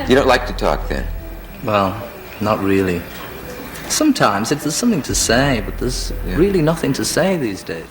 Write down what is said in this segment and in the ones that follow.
You don't like to talk then? Well, not really. Sometimes if there's something to say, but there's really nothing to say these days.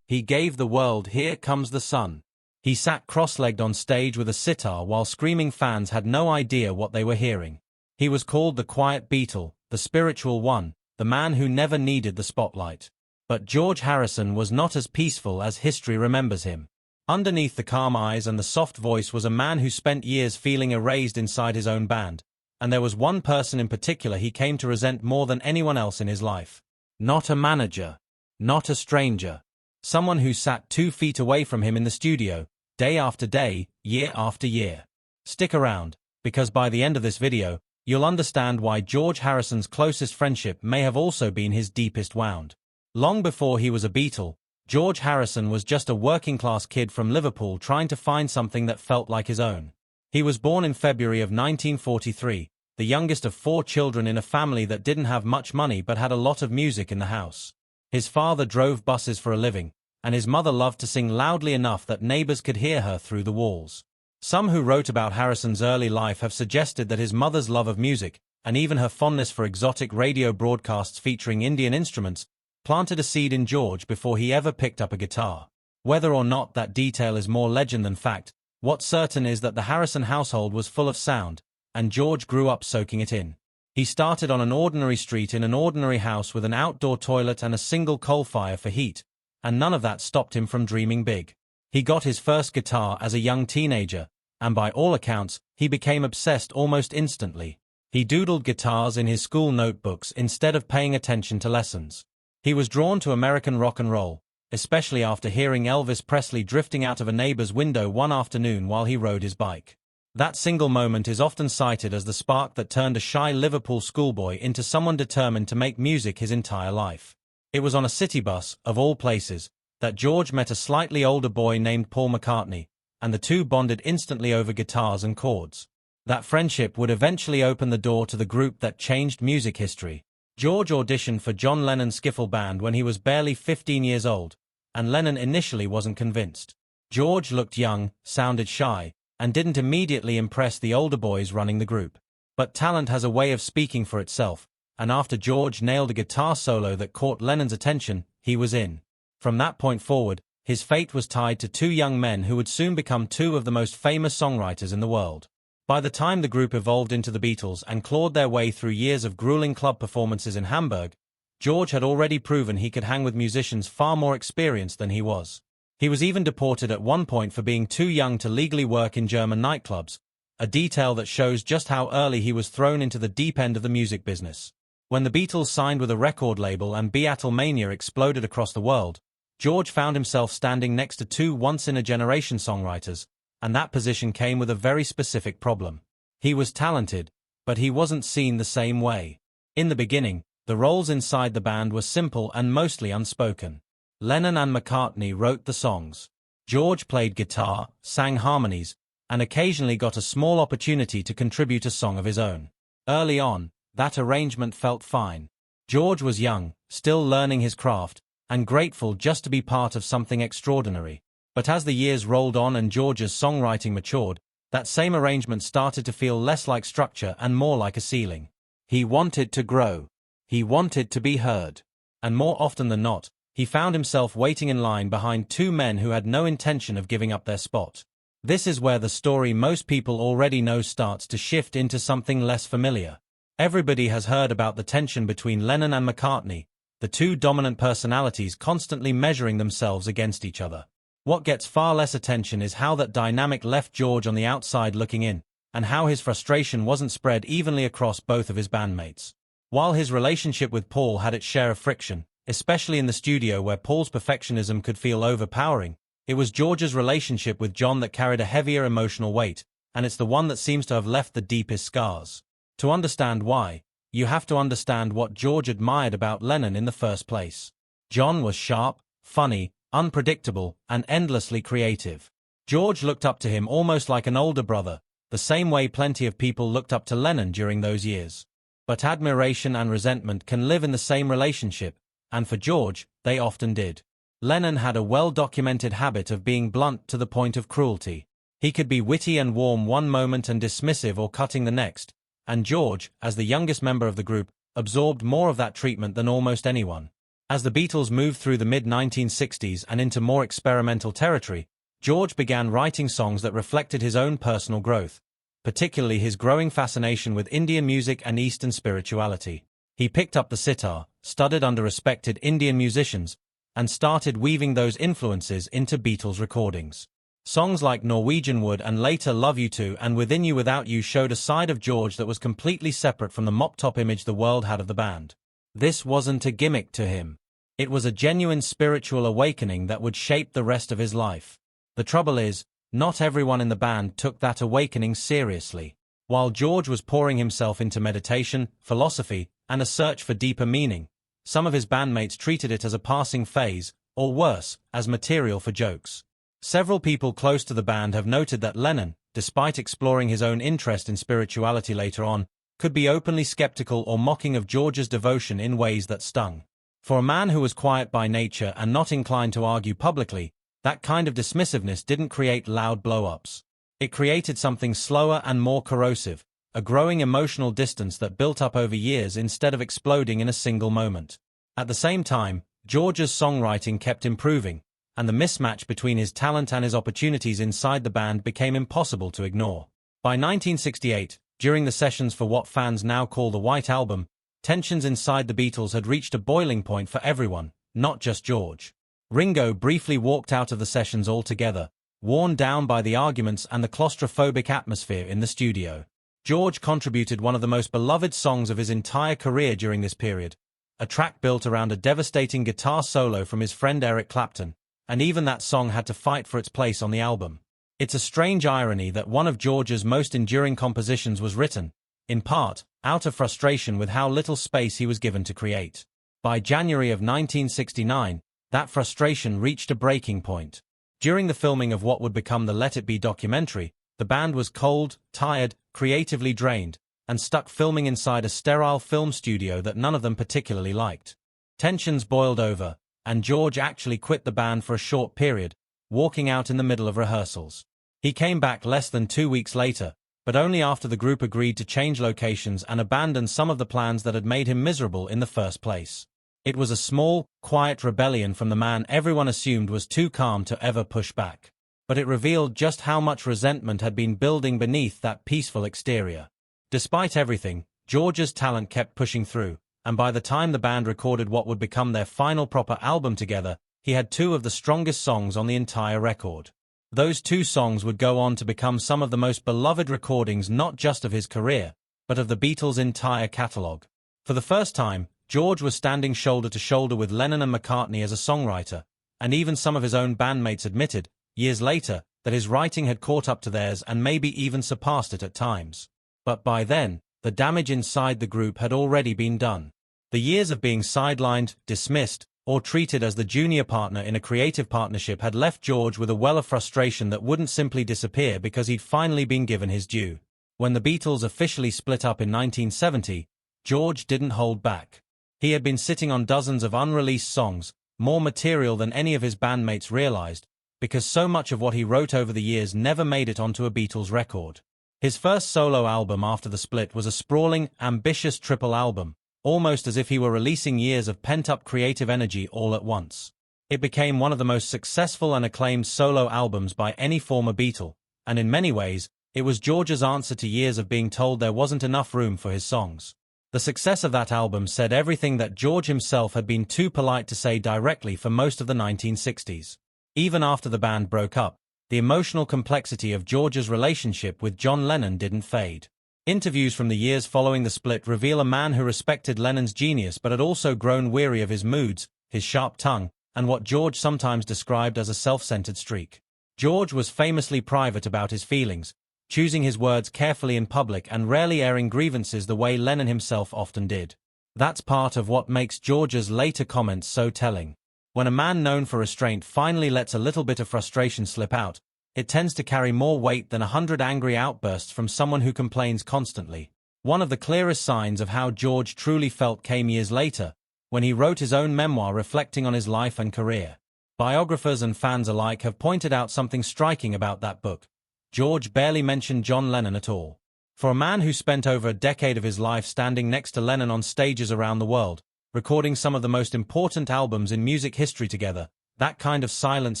He gave the world Here Comes the Sun. He sat cross-legged on stage with a sitar while screaming fans had no idea what they were hearing. He was called the quiet Beatle, the spiritual one, the man who never needed the spotlight. But George Harrison was not as peaceful as history remembers him. Underneath the calm eyes and the soft voice was a man who spent years feeling erased inside his own band. And there was one person in particular he came to resent more than anyone else in his life. Not a manager. Not a stranger. Someone who sat 2 feet away from him in the studio, day after day, year after year. Stick around, because by the end of this video, you'll understand why George Harrison's closest friendship may have also been his deepest wound. Long before he was a Beatle, George Harrison was just a working-class kid from Liverpool trying to find something that felt like his own. He was born in February of 1943, the youngest of 4 children in a family that didn't have much money but had a lot of music in the house. His father drove buses for a living, and his mother loved to sing loudly enough that neighbors could hear her through the walls. Some who wrote about Harrison's early life have suggested that his mother's love of music, and even her fondness for exotic radio broadcasts featuring Indian instruments, planted a seed in George before he ever picked up a guitar. Whether or not that detail is more legend than fact, what's certain is that the Harrison household was full of sound, and George grew up soaking it in. He started on an ordinary street in an ordinary house with an outdoor toilet and a single coal fire for heat, and none of that stopped him from dreaming big. He got his first guitar as a young teenager, and by all accounts, he became obsessed almost instantly. He doodled guitars in his school notebooks instead of paying attention to lessons. He was drawn to American rock and roll, especially after hearing Elvis Presley drifting out of a neighbor's window one afternoon while he rode his bike. That single moment is often cited as the spark that turned a shy Liverpool schoolboy into someone determined to make music his entire life. It was on a city bus, of all places, that George met a slightly older boy named Paul McCartney, and the two bonded instantly over guitars and chords. That friendship would eventually open the door to the group that changed music history. George auditioned for John Lennon's skiffle band when he was barely 15 years old, and Lennon initially wasn't convinced. George looked young, sounded shy, and didn't immediately impress the older boys running the group. But talent has a way of speaking for itself, and after George nailed a guitar solo that caught Lennon's attention, he was in. From that point forward, his fate was tied to 2 young men who would soon become 2 of the most famous songwriters in the world. By the time the group evolved into the Beatles and clawed their way through years of grueling club performances in Hamburg, George had already proven he could hang with musicians far more experienced than he was. He was even deported at one point for being too young to legally work in German nightclubs, a detail that shows just how early he was thrown into the deep end of the music business. When the Beatles signed with a record label and Beatlemania exploded across the world, George found himself standing next to 2 once-in-a-generation songwriters, and that position came with a very specific problem. He was talented, but he wasn't seen the same way. In the beginning, the roles inside the band were simple and mostly unspoken. Lennon and McCartney wrote the songs. George played guitar, sang harmonies, and occasionally got a small opportunity to contribute a song of his own. Early on, that arrangement felt fine. George was young, still learning his craft, and grateful just to be part of something extraordinary. But as the years rolled on and George's songwriting matured, that same arrangement started to feel less like structure and more like a ceiling. He wanted to grow. He wanted to be heard. And more often than not, he found himself waiting in line behind 2 men who had no intention of giving up their spot. This is where the story most people already know starts to shift into something less familiar. Everybody has heard about the tension between Lennon and McCartney, the 2 dominant personalities constantly measuring themselves against each other. What gets far less attention is how that dynamic left George on the outside looking in, and how his frustration wasn't spread evenly across both of his bandmates. While his relationship with Paul had its share of friction, especially in the studio where Paul's perfectionism could feel overpowering, it was George's relationship with John that carried a heavier emotional weight, and it's the one that seems to have left the deepest scars. To understand why, you have to understand what George admired about Lennon in the first place. John was sharp, funny, unpredictable, and endlessly creative. George looked up to him almost like an older brother, the same way plenty of people looked up to Lennon during those years. But admiration and resentment can live in the same relationship, and for George, they often did. Lennon had a well-documented habit of being blunt to the point of cruelty. He could be witty and warm one moment and dismissive or cutting the next, and George, as the youngest member of the group, absorbed more of that treatment than almost anyone. As the Beatles moved through the mid-1960s and into more experimental territory, George began writing songs that reflected his own personal growth, particularly his growing fascination with Indian music and Eastern spirituality. He picked up the sitar, studied under respected Indian musicians, and started weaving those influences into Beatles recordings. Songs like Norwegian Wood and later Love You To and Within You Without You showed a side of George that was completely separate from the mop-top image the world had of the band. This wasn't a gimmick to him. It was a genuine spiritual awakening that would shape the rest of his life. The trouble is, not everyone in the band took that awakening seriously. While George was pouring himself into meditation, philosophy, and a search for deeper meaning, some of his bandmates treated it as a passing phase, or worse, as material for jokes. Several people close to the band have noted that Lennon, despite exploring his own interest in spirituality later on, could be openly skeptical or mocking of George's devotion in ways that stung. For a man who was quiet by nature and not inclined to argue publicly, that kind of dismissiveness didn't create loud blow-ups. It created something slower and more corrosive, a growing emotional distance that built up over years instead of exploding in a single moment. At the same time, George's songwriting kept improving, and the mismatch between his talent and his opportunities inside the band became impossible to ignore. By 1968, during the sessions for what fans now call the White Album, tensions inside the Beatles had reached a boiling point for everyone, not just George. Ringo briefly walked out of the sessions altogether, worn down by the arguments and the claustrophobic atmosphere in the studio. George contributed one of the most beloved songs of his entire career during this period, a track built around a devastating guitar solo from his friend Eric Clapton, and even that song had to fight for its place on the album. It's a strange irony that one of George's most enduring compositions was written, in part, out of frustration with how little space he was given to create. By January of 1969, that frustration reached a breaking point. During the filming of what would become the Let It Be documentary, the band was cold, tired, creatively drained, and stuck filming inside a sterile film studio that none of them particularly liked. Tensions boiled over, and George actually quit the band for a short period, walking out in the middle of rehearsals. He came back less than 2 weeks later, but only after the group agreed to change locations and abandon some of the plans that had made him miserable in the first place. It was a small, quiet rebellion from the man everyone assumed was too calm to ever push back. But it revealed just how much resentment had been building beneath that peaceful exterior. Despite everything, George's talent kept pushing through, and by the time the band recorded what would become their final proper album together, he had two of the strongest songs on the entire record. Those two songs would go on to become some of the most beloved recordings not just of his career, but of the Beatles' entire catalogue. For the first time, George was standing shoulder to shoulder with Lennon and McCartney as a songwriter, and even some of his own bandmates admitted, years later, that his writing had caught up to theirs and maybe even surpassed it at times. But by then, the damage inside the group had already been done. The years of being sidelined, dismissed, or treated as the junior partner in a creative partnership had left George with a well of frustration that wouldn't simply disappear because he'd finally been given his due. When the Beatles officially split up in 1970, George didn't hold back. He had been sitting on dozens of unreleased songs, more material than any of his bandmates realized, because so much of what he wrote over the years never made it onto a Beatles record. His first solo album after the split was a sprawling, ambitious triple album, almost as if he were releasing years of pent-up creative energy all at once. It became one of the most successful and acclaimed solo albums by any former Beatle, and in many ways, it was George's answer to years of being told there wasn't enough room for his songs. The success of that album said everything that George himself had been too polite to say directly for most of the 1960s. Even after the band broke up, the emotional complexity of George's relationship with John Lennon didn't fade. Interviews from the years following the split reveal a man who respected Lennon's genius but had also grown weary of his moods, his sharp tongue, and what George sometimes described as a self-centered streak. George was famously private about his feelings, choosing his words carefully in public and rarely airing grievances the way Lennon himself often did. That's part of what makes George's later comments so telling. When a man known for restraint finally lets a little bit of frustration slip out, it tends to carry more weight than 100 angry outbursts from someone who complains constantly. One of the clearest signs of how George truly felt came years later, when he wrote his own memoir reflecting on his life and career. Biographers and fans alike have pointed out something striking about that book. George barely mentioned John Lennon at all. For a man who spent over a decade of his life standing next to Lennon on stages around the world, recording some of the most important albums in music history together, that kind of silence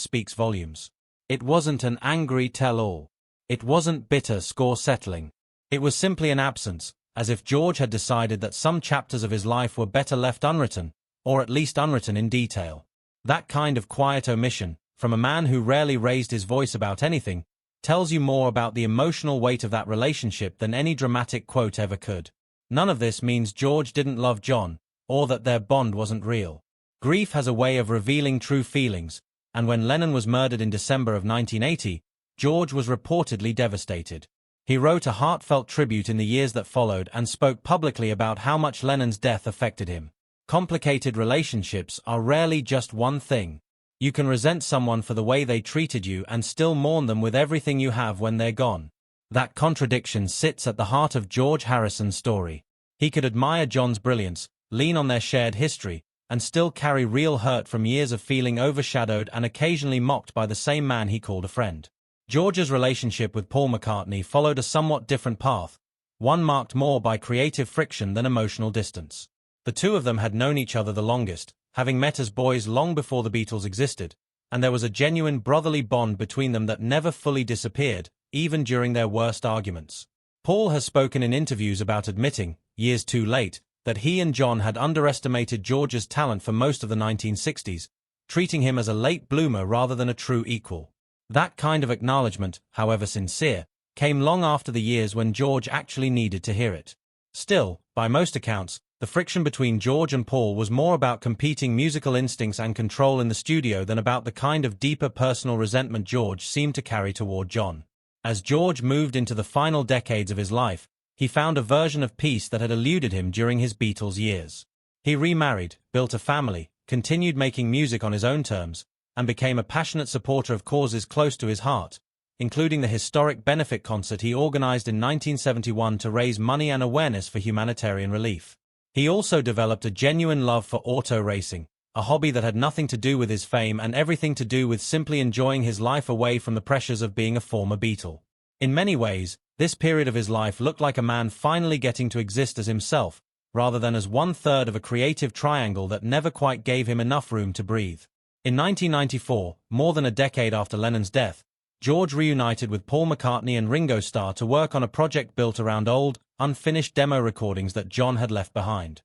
speaks volumes. It wasn't an angry tell-all. It wasn't bitter score-settling. It was simply an absence, as if George had decided that some chapters of his life were better left unwritten, or at least unwritten in detail. That kind of quiet omission, from a man who rarely raised his voice about anything, tells you more about the emotional weight of that relationship than any dramatic quote ever could. None of this means George didn't love John, or that their bond wasn't real. Grief has a way of revealing true feelings, and when Lennon was murdered in December of 1980, George was reportedly devastated. He wrote a heartfelt tribute in the years that followed and spoke publicly about how much Lennon's death affected him. Complicated relationships are rarely just one thing. You can resent someone for the way they treated you and still mourn them with everything you have when they're gone. That contradiction sits at the heart of George Harrison's story. He could admire John's brilliance, lean on their shared history, and still carry real hurt from years of feeling overshadowed and occasionally mocked by the same man he called a friend. George's relationship with Paul McCartney followed a somewhat different path, one marked more by creative friction than emotional distance. The two of them had known each other the longest, having met as boys long before the Beatles existed, and there was a genuine brotherly bond between them that never fully disappeared, even during their worst arguments. Paul has spoken in interviews about admitting, years too late, that he and John had underestimated George's talent for most of the 1960s, treating him as a late bloomer rather than a true equal. That kind of acknowledgement, however sincere, came long after the years when George actually needed to hear it. Still, by most accounts, the friction between George and Paul was more about competing musical instincts and control in the studio than about the kind of deeper personal resentment George seemed to carry toward John. As George moved into the final decades of his life, he found a version of peace that had eluded him during his Beatles years. He remarried, built a family, continued making music on his own terms, and became a passionate supporter of causes close to his heart, including the historic benefit concert he organized in 1971 to raise money and awareness for humanitarian relief. He also developed a genuine love for auto racing, a hobby that had nothing to do with his fame and everything to do with simply enjoying his life away from the pressures of being a former Beatle. In many ways, this period of his life looked like a man finally getting to exist as himself, rather than as one-third of a creative triangle that never quite gave him enough room to breathe. In 1994, more than a decade after Lennon's death, George reunited with Paul McCartney and Ringo Starr to work on a project built around old, unfinished demo recordings that John had left behind.